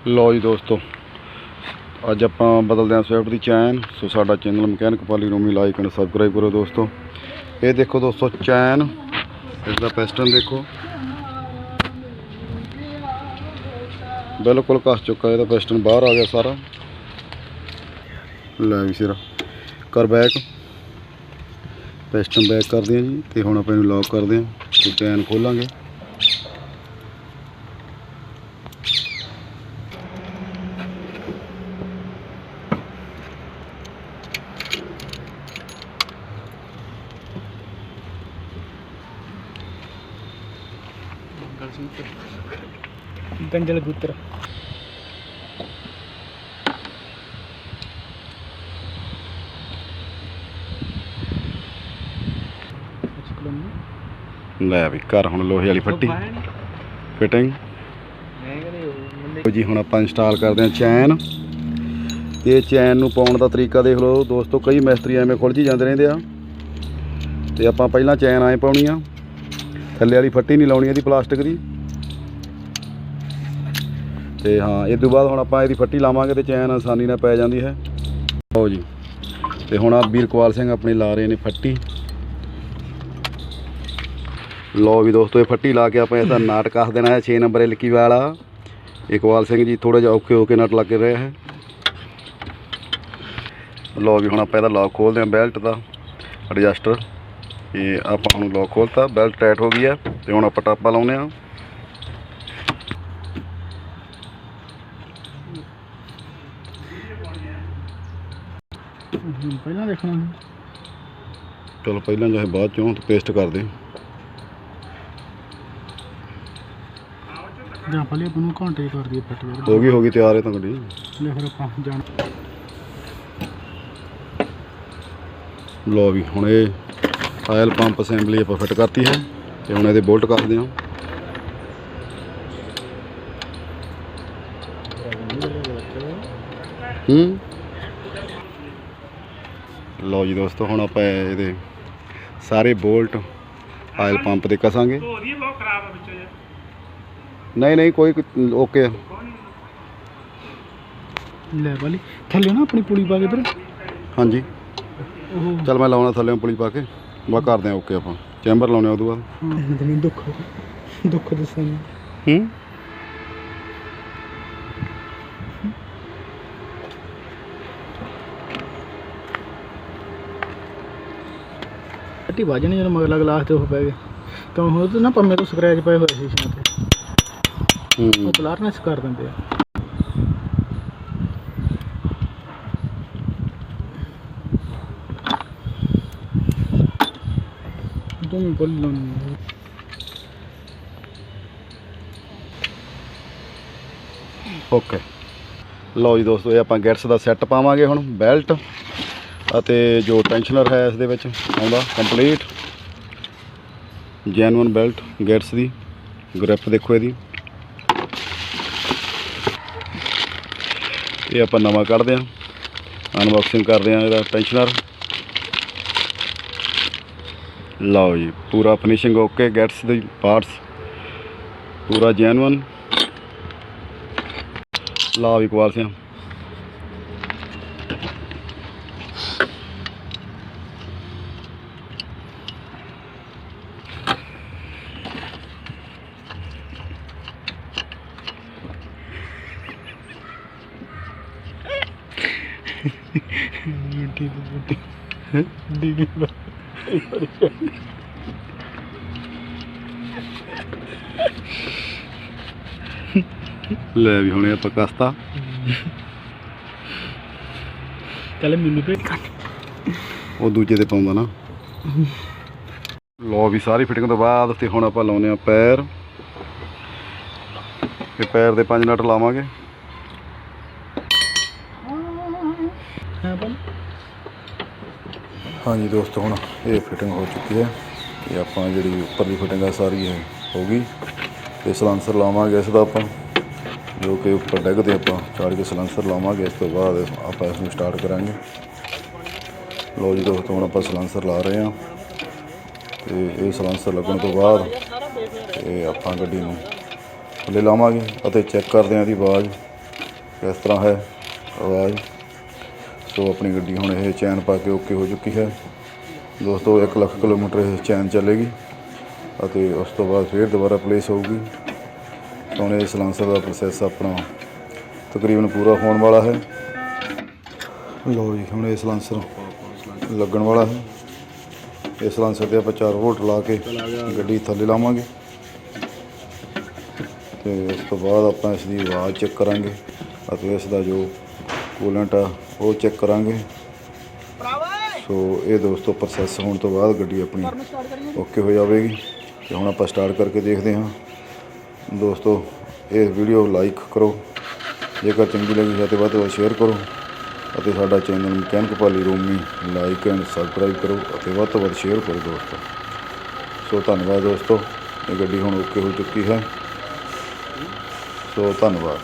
लो जी दोस्तों, अज आप बदलते हैं स्विफ्ट की चैन। सो साडा चैनल मकैनिक पाली नूं भी लाइक एंड सबसक्राइब करो दोस्तों। ये देखो दोस्तों चैन, इसका पिस्टन देखो बिल्कुल कस चुका है। पिस्टन बाहर आ गया सारा। लै भी सिरा कर बैक, पिस्टन बैक कर दें जी। तो हुण आपां लॉक कर दें तो चैन खोलांगे। गंजल गुत्र लै भी घर हुण लोहे वाली फट्टी फिटिंग जी। हुण आपां इंस्टॉल करते हैं चैन। ये चैन नूं पाउण दा तरीका देख लो दोस्तों। कई मिस्त्री एवें खुल जी जाते रहिंदे आ। ते आपां पहिलां चैन आए पाउणी आ, थल्ले वाली फट्टी नहीं लाउणी इहदी प्लास्टिक दी। ते हाँ, इस तो बाद हुण आपां इहदी फट्टी लावांगे तो चैन आसानी नाल पै जांदी है। आओ जी, तो हुण आ वीरकपाल सिंह अपनी ला रहे ने फट्टी। लो भी दोस्तों, ये फट्टी ला के आप ऐसा नाट कस देना है 6 नंबर लिखी वाला। इकबाल सिंह जी थोड़े जिहा औखे होके नट लग रहे हैं। लो भी हुण आप लॉक खोलते हैं बेल्ट का एडजस्टर। ये आप लॉक खोलता, बेल्ट टाइट हो गई है। तो हुण आप टापा लाउने आ। पहला देखना चलो पहला जो है बाद चों तो पेस्ट कर दें। पहले अपन घंटे कर दिए फट होगी तैयार है तो गड्डी। लो भी हुण ये आयल पंप असैंबली आप फिट करती है। तो हुण ये बोल्ट कसदे हां। लो जी दोस्तों, हुण आपां इहदे सारे बोल्ट आयल पंप दे कसांगे। नहीं कोई ओके ले वाली थल्ले ना अपनी पुली पा के फिर। हाँ जी, चल मैं लाउणा थल्ले पुली पा के बस कर दें ओके। आप चैम्बर लाने उस बाद दुख दुख दसांगे। फट्टी वज नहीं जो मगला गलास तो पै गए क्यों हो तो ना पम्मे तो स्क्रैच पे हुए शीशे ते क्लारनेस कर देंगे। तुम बोल लो ओके। लो जी दोस्तों, ये आप गैट्स का सैट पावांगे हुण। बेल्ट ਅਤੇ जो टेंशनर है इस दे विच आउंदा कंप्लीट जैनवन बेल्ट गैट्स की। ग्रिप देखो इसकी। ये आप नवा कढ़ते हैं, अनबॉक्सिंग करते हैं इसका टेंशनर। लो जी, पूरा finishing okay. Gets the parts पूरा जैनवन। ला भी इकबाल सिंह ले भी हुणे आप कसता। चल मैनू पे वो दूजे ते पाउंदा ना। लो भी सारी फिटिंग तो बाद ते हुण आपां लाउने आ पैर। ते पैर दे 5 नट लावांगे। हाँ जी दोस्तों, हुण ये फिटिंग हो चुकी है। ये आपां जिहड़ी उपर दी फिटिंग है सारी है हो गई। ते सलांसर लावांगे इसदा आपां, जो कि उपर डिगदे आपां चाड़ के सलांसर लावांगे। इस तो बाद आपां इसनूं स्टार्ट करांगे। लो जी दोस्तों, हुण आपां सलांसर ला रहे हैं। तो ये सलांसर लगन तो बाद आपां गड्डी नूं थल्ले लावांगे ਅਤੇ चैक करते हैं इसकी आवाज़। ਕਿਸ ਤਰ੍ਹਾਂ ਹੈ ਆਵਾਜ਼। ਸੋ ਆਪਣੀ ਗੱਡੀ ਹੁਣ ਇਹ ਚੈਨ ਪਾ ਕੇ ਓਕੇ ਹੋ ਚੁੱਕੀ ਹੈ ਦੋਸਤੋ। 1 ਲੱਖ ਕਿਲੋਮੀਟਰ ਇਹ ਚੈਨ ਚੱਲੇਗੀ ਅਤੇ ਉਸ ਤੋਂ ਬਾਅਦ ਫਿਰ ਦੁਬਾਰਾ ਪਲੇਸ ਹੋਊਗੀ। ਹੁਣ ਇਹ ਸਲਾਂਸਰ ਦਾ ਪ੍ਰੋਸੈਸ ਆਪਣਾ ਤਕਰੀਬਨ ਪੂਰਾ ਹੋਣ ਵਾਲਾ ਹੈ। ਲਓ ਜੀ, ਹੁਣ ਇਹ ਸਲਾਂਸਰ ਲੱਗਣ ਵਾਲਾ ਹੈ। ਇਸ ਸਲਾਂਸਰ 'ਤੇ ਆਪਾਂ 4 ਵੋਲਟ ਲਾ ਕੇ ਗੱਡੀ ਥੱਲੇ ਲਾਵਾਂਗੇ ਅਤੇ ਉਸ ਤੋਂ ਬਾਅਦ ਆਪਾਂ ਇਸ ਦੀ ਆਵਾਜ਼ ਚੈੱਕ ਕਰਾਂਗੇ ਅਤੇ ਇਸ ਦਾ ਜੋ ਕੂਲੈਂਟ ਆ ਉਹ ਚੈੱਕ ਕਰਾਂਗੇ। ਸੋ ਇਹ ਦੋਸਤੋ ਪ੍ਰੋਸੈਸ ਹੋਣ ਤੋਂ ਬਾਅਦ ਗੱਡੀ ਆਪਣੀ ਓਕੇ ਹੋ ਜਾਵੇਗੀ। ਅਤੇ ਹੁਣ ਆਪਾਂ ਸਟਾਰਟ ਕਰਕੇ ਦੇਖਦੇ ਹਾਂ ਦੋਸਤੋ। ਇਹ ਵੀਡੀਓ ਲਾਈਕ ਕਰੋ, ਜੇਕਰ ਚੰਗੀ ਲੱਗੀ ਹੈ ਤਾਂ ਵੱਧ ਤੋਂ ਵੱਧ ਸ਼ੇਅਰ ਕਰੋ ਅਤੇ ਸਾਡਾ ਚੈਨਲ ਮਕੈਨਿਕ ਭਾਲੀ ਰੋਮੀ ਲਾਈਕ ਐਂਡ ਸਬਸਕ੍ਰਾਈਬ ਕਰੋ ਅਤੇ ਵੱਧ ਤੋਂ ਵੱਧ ਸ਼ੇਅਰ ਕਰੋ ਦੋਸਤੋ। ਸੋ ਧੰਨਵਾਦ ਦੋਸਤੋ। ਇਹ ਗੱਡੀ ਹੁਣ ਓਕੇ ਹੋ ਚੁੱਕੀ ਹੈ। ਸੋ ਧੰਨਵਾਦ।